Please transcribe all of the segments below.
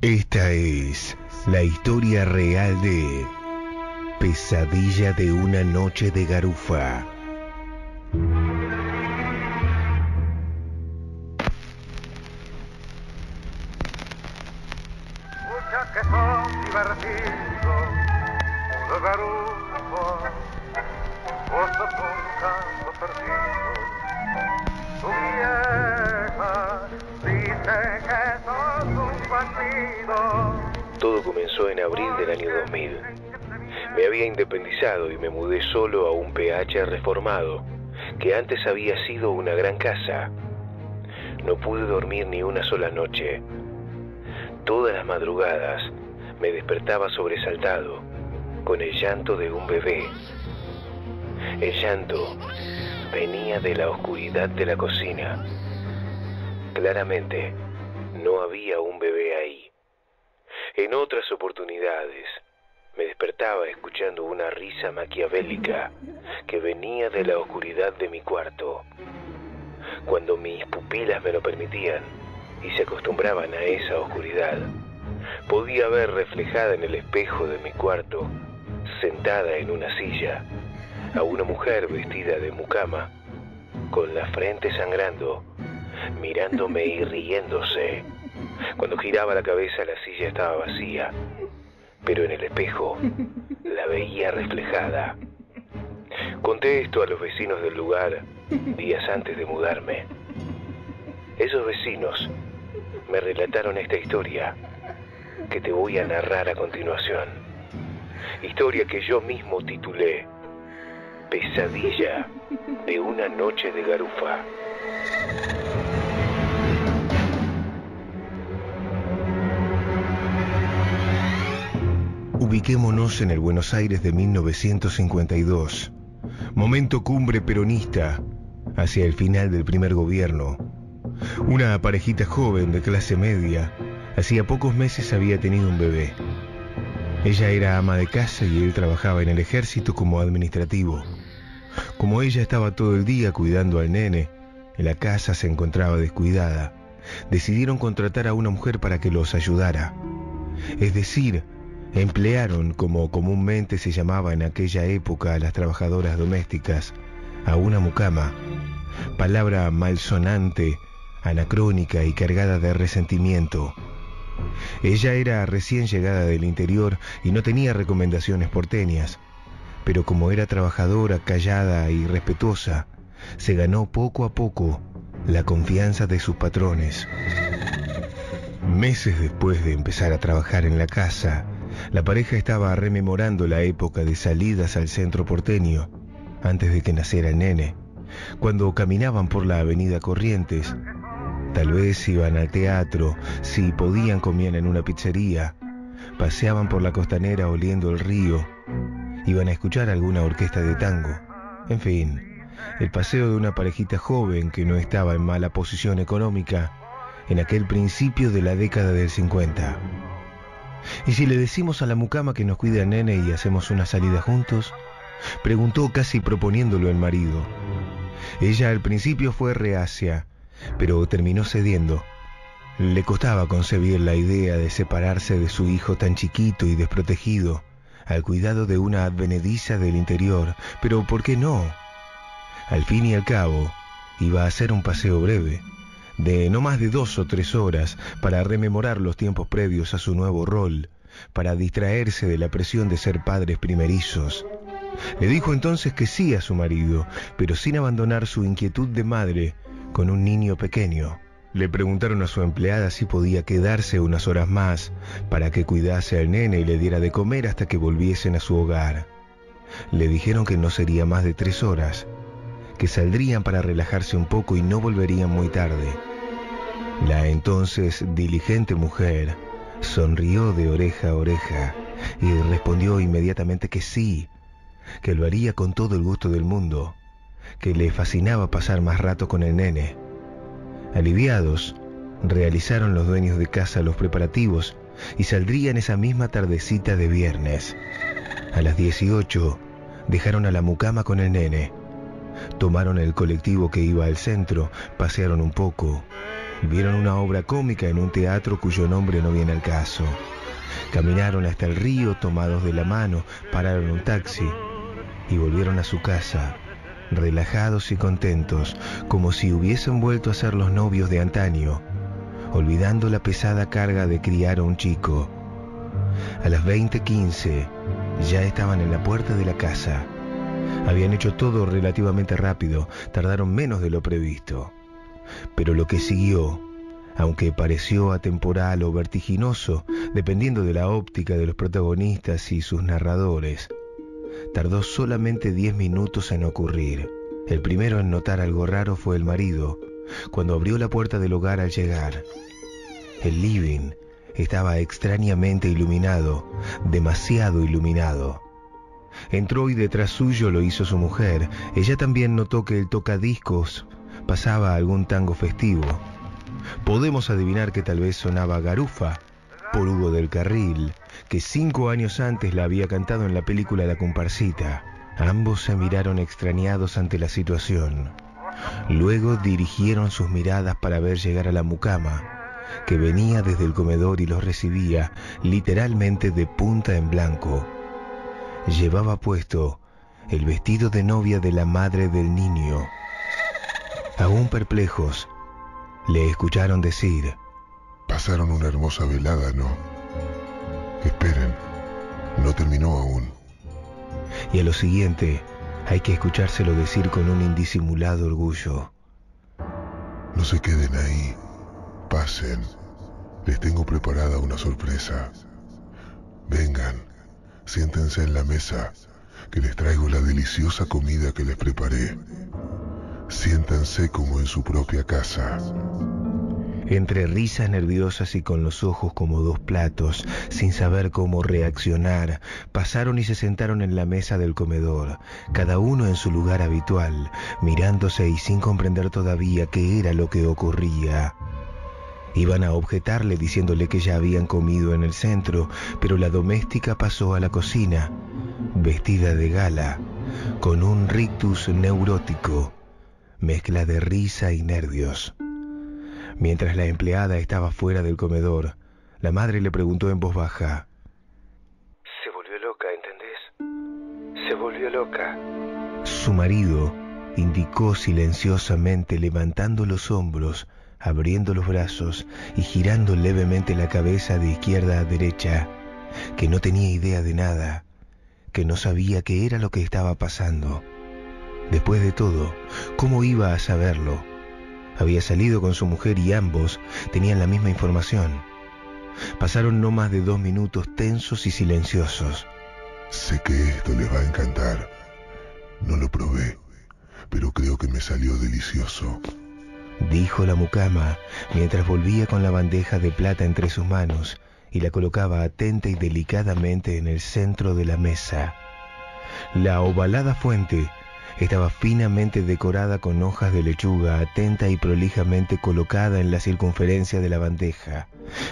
Esta es la historia real de Pesadilla de una noche de garufa. Escucha que son divertidos, de garufa, vos sos un canto perdido. Tu vieja dice que sos un bandido. Todo comenzó en abril del año 2000. Me había independizado y me mudé solo a un PH reformado, que antes había sido una gran casa. No pude dormir ni una sola noche. Todas las madrugadas me despertaba sobresaltado, con el llanto de un bebé. El llanto venía de la oscuridad de la cocina. Claramente, no había un bebé ahí. En otras oportunidades, me despertaba escuchando una risa maquiavélica que venía de la oscuridad de mi cuarto. Cuando mis pupilas me lo permitían y se acostumbraban a esa oscuridad, podía ver reflejada en el espejo de mi cuarto, sentada en una silla, a una mujer vestida de mucama, con la frente sangrando, mirándome y riéndose. Cuando giraba la cabeza, la silla estaba vacía, pero en el espejo la veía reflejada. Conté esto a los vecinos del lugar días antes de mudarme. Esos vecinos me relataron esta historia que te voy a narrar a continuación. Historia que yo mismo titulé Pesadilla de una noche de garufa. Ubiquémonos en el Buenos Aires de 1952, momento cumbre peronista, hacia el final del primer gobierno. Una parejita joven de clase media, hacía pocos meses había tenido un bebé. Ella era ama de casa y él trabajaba en el ejército como administrativo. Como ella estaba todo el día cuidando al nene, la casa se encontraba descuidada. Decidieron contratar a una mujer para que los ayudara. Es decir, emplearon, como comúnmente se llamaba en aquella época a las trabajadoras domésticas, a una mucama, palabra malsonante, anacrónica y cargada de resentimiento. Ella era recién llegada del interior y no tenía recomendaciones porteñas, pero como era trabajadora, callada y respetuosa, se ganó poco a poco la confianza de sus patrones. Meses después de empezar a trabajar en la casa, la pareja estaba rememorando la época de salidas al centro porteño, antes de que naciera el nene, cuando caminaban por la avenida Corrientes. Tal vez iban al teatro, si podían comían en una pizzería, paseaban por la costanera oliendo el río, iban a escuchar alguna orquesta de tango. En fin, el paseo de una parejita joven que no estaba en mala posición económica en aquel principio de la década del 50. ¿Y si le decimos a la mucama que nos cuide al nene y hacemos una salida juntos?, preguntó casi proponiéndolo el marido. Ella al principio fue reacia, pero terminó cediendo. Le costaba concebir la idea de separarse de su hijo tan chiquito y desprotegido, al cuidado de una advenediza del interior, pero ¿por qué no? Al fin y al cabo, iba a ser un paseo breve, de no más de 2 o 3 horas, para rememorar los tiempos previos a su nuevo rol, para distraerse de la presión de ser padres primerizos. Le dijo entonces que sí a su marido, pero sin abandonar su inquietud de madre con un niño pequeño. Le preguntaron a su empleada si podía quedarse unas horas más para que cuidase al nene y le diera de comer hasta que volviesen a su hogar. Le dijeron que no sería más de 3 horas, que saldrían para relajarse un poco y no volverían muy tarde. La entonces diligente mujer sonrió de oreja a oreja y respondió inmediatamente que sí, que lo haría con todo el gusto del mundo, que le fascinaba pasar más rato con el nene. Aliviados, realizaron los dueños de casa los preparativos y saldrían esa misma tardecita de viernes. A las 18 dejaron a la mucama con el nene. Tomaron el colectivo que iba al centro, pasearon un poco, vieron una obra cómica en un teatro cuyo nombre no viene al caso. Caminaron hasta el río tomados de la mano, pararon un taxi y volvieron a su casa, relajados y contentos, como si hubiesen vuelto a ser los novios de antaño, olvidando la pesada carga de criar a un chico. A las 20:15 ya estaban en la puerta de la casa. Habían hecho todo relativamente rápido, tardaron menos de lo previsto. Pero lo que siguió, aunque pareció atemporal o vertiginoso, dependiendo de la óptica de los protagonistas y sus narradores, tardó solamente 10 minutos en ocurrir. El primero en notar algo raro fue el marido, cuando abrió la puerta del hogar al llegar. El living estaba extrañamente iluminado, demasiado iluminado. Entró y detrás suyo lo hizo su mujer. Ella también notó que el tocadiscos pasaba algún tango festivo. Podemos adivinar que tal vez sonaba Garufa, por Hugo del Carril, que 5 años antes la había cantado en la película La Comparsita. Ambos se miraron extrañados ante la situación. Luego dirigieron sus miradas para ver llegar a la mucama, que venía desde el comedor y los recibía literalmente de punta en blanco. Llevaba puesto el vestido de novia de la madre del niño. Aún perplejos, le escucharon decir: pasaron una hermosa velada, ¿no? Esperen, no terminó aún. Y a lo siguiente, hay que escuchárselo decir con un indisimulado orgullo: no se queden ahí, pasen, les tengo preparada una sorpresa. Vengan, siéntense en la mesa, que les traigo la deliciosa comida que les preparé. Siéntanse como en su propia casa. Entre risas nerviosas y con los ojos como 2 platos, sin saber cómo reaccionar, pasaron y se sentaron en la mesa del comedor, cada uno en su lugar habitual, mirándose y sin comprender todavía qué era lo que ocurría. Iban a objetarle diciéndole que ya habían comido en el centro, pero la doméstica pasó a la cocina, vestida de gala, con un rictus neurótico, mezcla de risa y nervios. Mientras la empleada estaba fuera del comedor, la madre le preguntó en voz baja: se volvió loca, ¿entendés? Se volvió loca. Su marido indicó silenciosamente, levantando los hombros, abriendo los brazos y girando levemente la cabeza de izquierda a derecha, que no tenía idea de nada, que no sabía qué era lo que estaba pasando. Después de todo, ¿cómo iba a saberlo? Había salido con su mujer y ambos tenían la misma información. Pasaron no más de 2 minutos tensos y silenciosos. Sé que esto les va a encantar. No lo probé, pero creo que me salió delicioso, dijo la mucama mientras volvía con la bandeja de plata entre sus manos y la colocaba atenta y delicadamente en el centro de la mesa. La ovalada fuente estaba finamente decorada con hojas de lechuga, atenta y prolijamente colocada en la circunferencia de la bandeja,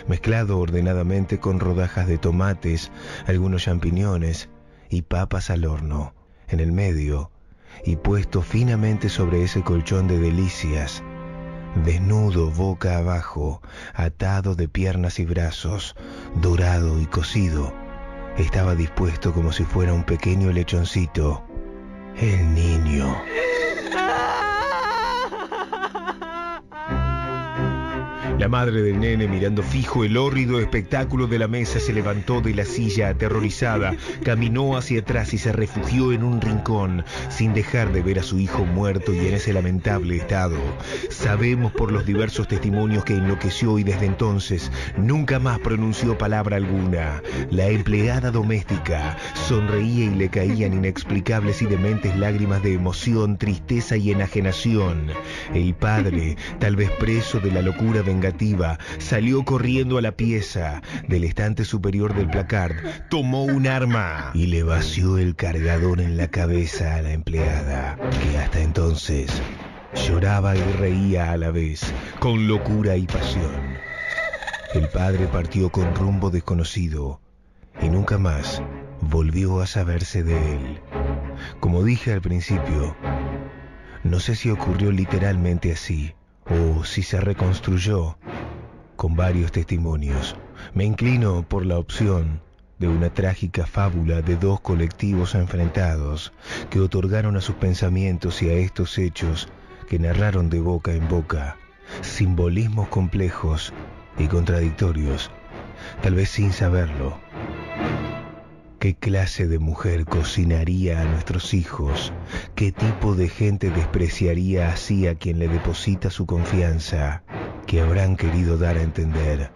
mezclado ordenadamente con rodajas de tomates, algunos champiñones y papas al horno. En el medio, y puesto finamente sobre ese colchón de delicias, desnudo boca abajo, atado de piernas y brazos, dorado y cocido, estaba dispuesto como si fuera un pequeño lechoncito, el niño. La madre del nene, mirando fijo el hórrido espectáculo de la mesa, se levantó de la silla aterrorizada, caminó hacia atrás y se refugió en un rincón, sin dejar de ver a su hijo muerto y en ese lamentable estado. Sabemos por los diversos testimonios que enloqueció y desde entonces nunca más pronunció palabra alguna. La empleada doméstica sonreía y le caían inexplicables y dementes lágrimas de emoción, tristeza y enajenación. El padre, tal vez preso de la locura vengativa, salió corriendo a la pieza. Del estante superior del placard tomó un arma y le vació el cargador en la cabeza a la empleada, que hasta entonces lloraba y reía a la vez, con locura y pasión. El padre partió con rumbo desconocido y nunca más volvió a saberse de él. Como dije al principio, No sé si ocurrió literalmente así o si se reconstruyó con varios testimonios. Me inclino por la opción de una trágica fábula de dos colectivos enfrentados que otorgaron a sus pensamientos y a estos hechos que narraron de boca en boca simbolismos complejos y contradictorios, tal vez sin saberlo. ¿Qué clase de mujer cocinaría a nuestros hijos? ¿Qué tipo de gente despreciaría así a quien le deposita su confianza? ¿Qué habrán querido dar a entender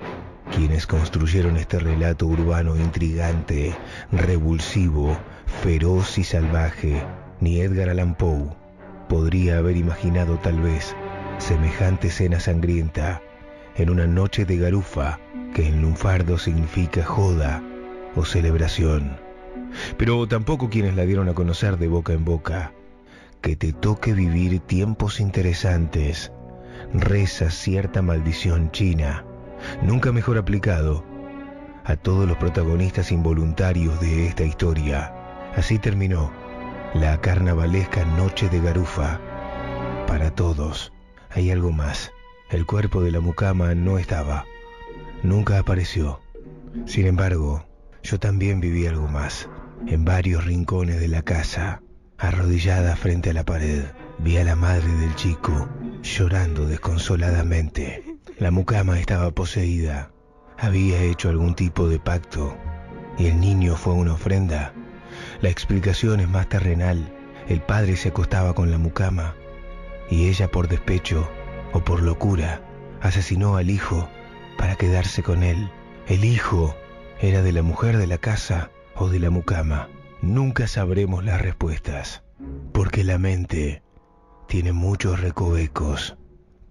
quienes construyeron este relato urbano intrigante, revulsivo, feroz y salvaje? Ni Edgar Allan Poe podría haber imaginado tal vez semejante escena sangrienta en una noche de garufa que en lunfardo significa joda o celebración. Pero tampoco quienes la dieron a conocer de boca en boca. Que te toque vivir tiempos interesantes, reza cierta maldición china, nunca mejor aplicado a todos los protagonistas involuntarios de esta historia. Así terminó la carnavalesca noche de garufa. Para todos hay algo más. El cuerpo de la mucama no estaba, nunca apareció. Sin embargo, yo también viví algo más. En varios rincones de la casa, arrodillada frente a la pared, vi a la madre del chico llorando desconsoladamente. La mucama estaba poseída. Había hecho algún tipo de pacto y el niño fue una ofrenda. La explicación es más terrenal. El padre se acostaba con la mucama y ella, por despecho o por locura, asesinó al hijo para quedarse con él. El hijo era de la mujer de la casa o de la mucama. Nunca sabremos las respuestas, porque la mente tiene muchos recovecos,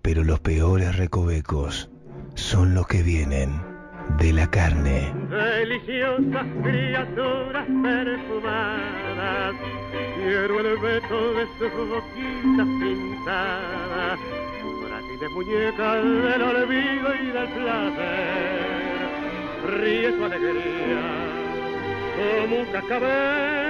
pero los peores recovecos son los que vienen de la carne. Deliciosas criaturas perfumadas, quiero el beso de sus boquitas pintadas, frágiles muñecas del olvido y del placer. Ríe su alegría como un cascabel